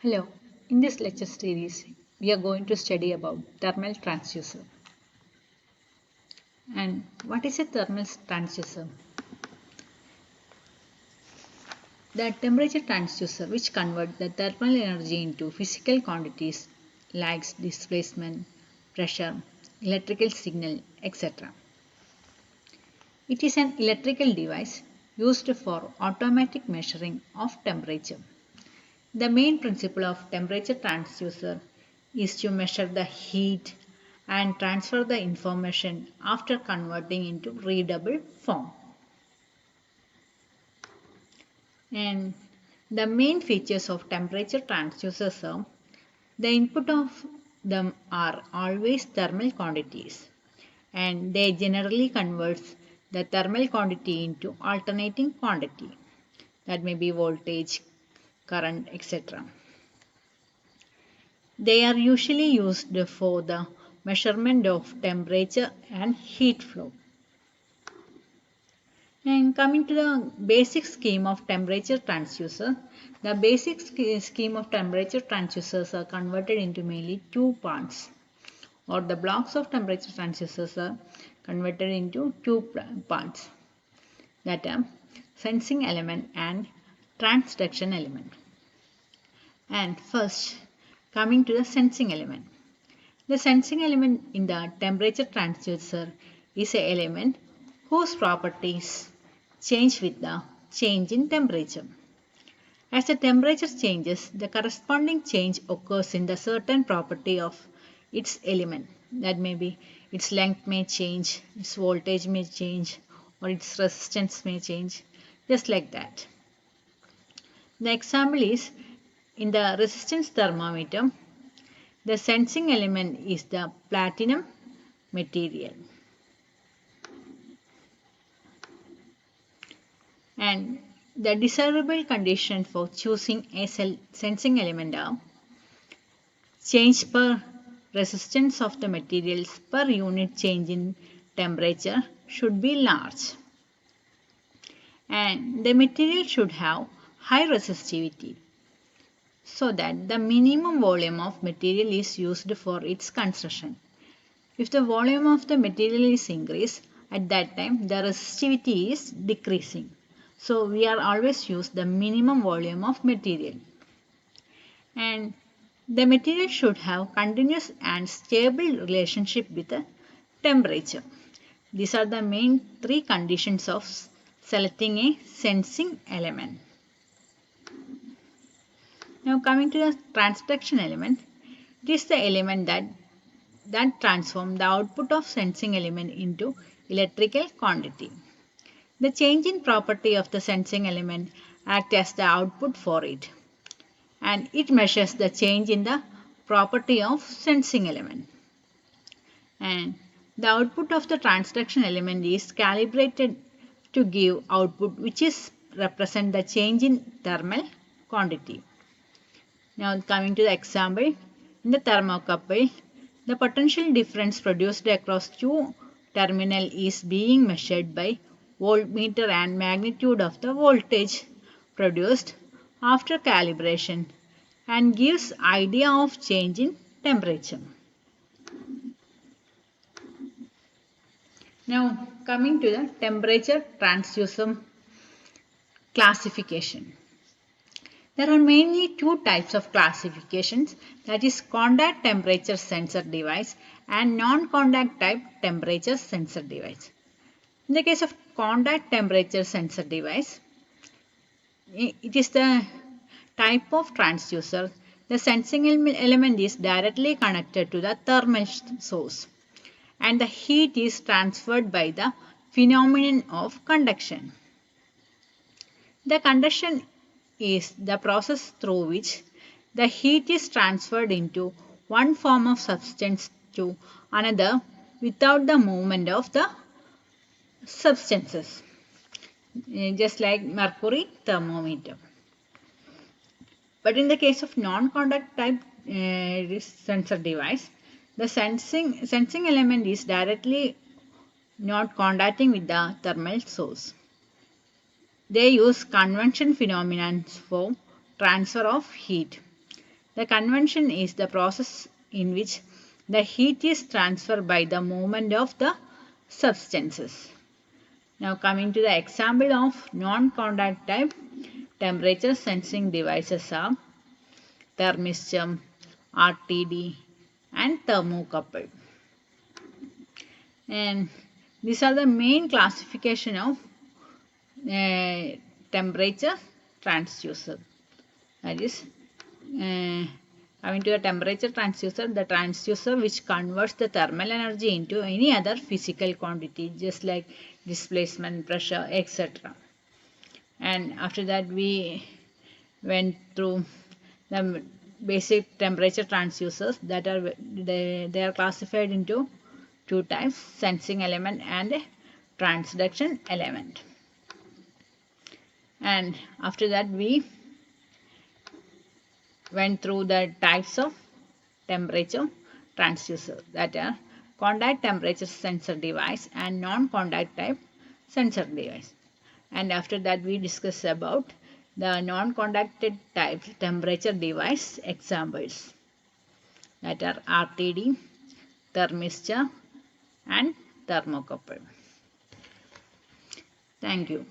Hello, in this lecture series, we are going to study about thermal transducer. And what is a thermal transducer? The temperature transducer which converts the thermal energy into physical quantities like displacement, pressure, electrical signal, etc. It is an electrical device used for automatic measuring of temperature. The main principle of temperature transducer is to measure the heat and transfer the information after converting into readable form. And the main features of temperature transducers are the input of them are always thermal quantities and they generally converts the thermal quantity into alternating quantity, that may be voltage, current, etc. They are usually used for the measurement of temperature and heat flow. And coming to the basic scheme of temperature transducer, the basic scheme of temperature transducers are converted into mainly two parts, or the blocks of temperature transducers are converted into two parts, that are sensing element and transduction element. And first, coming to the sensing element. The sensing element in the temperature transducer is an element whose properties change with the change in temperature. As the temperature changes, the corresponding change occurs in the certain property of its element. That may be its length may change, its voltage may change, or its resistance may change, just like that. The example is in the resistance thermometer, the sensing element is the platinum material. And the desirable condition for choosing a sensing element are change per resistance of the materials per unit change in temperature should be large. And the material should have high resistivity so that the minimum volume of material is used for its construction. If the volume of the material is increased, at that time the resistivity is decreasing. So we are always use the minimum volume of material. And the material should have continuous and stable relationship with the temperature. These are the main three conditions of selecting a sensing element. Now coming to the transduction element, it is the element that transforms the output of sensing element into electrical quantity. The change in property of the sensing element acts as the output for it, and it measures the change in the property of sensing element. And the output of the transduction element is calibrated to give output which is represent the change in thermal quantity. Now coming to the example, in the thermocouple, the potential difference produced across two terminals is being measured by voltmeter and magnitude of the voltage produced after calibration and gives idea of change in temperature. Now coming to the temperature transducer classification. There are mainly two types of classifications, that is contact temperature sensor device and non-contact type temperature sensor device. In the case of contact temperature sensor device, it is the type of transducer. The sensing element is directly connected to the thermal source and the heat is transferred by the phenomenon of conduction. The conduction is the process through which the heat is transferred into one form of substance to another without the movement of the substances, just like mercury thermometer. But in the case of non-contact type sensor device, the sensing element is directly not contacting with the thermal source. They use convection phenomena for transfer of heat. The convection is the process in which the heat is transferred by the movement of the substances. Now coming to the example of non-contact type temperature sensing devices are thermistor, RTD and thermocouple. And these are the main classification of temperature transducer. That is, coming to the temperature transducer, the transducer which converts the thermal energy into any other physical quantity, just like displacement, pressure, etc. And after that, we went through the basic temperature transducers that are they are classified into two types: sensing element and transduction element. And after that, we went through the types of temperature transducer, that are contact temperature sensor device and non-contact type sensor device. And after that, we discussed about the non-contacted type temperature device examples, that are RTD, thermistor and thermocouple. Thank you.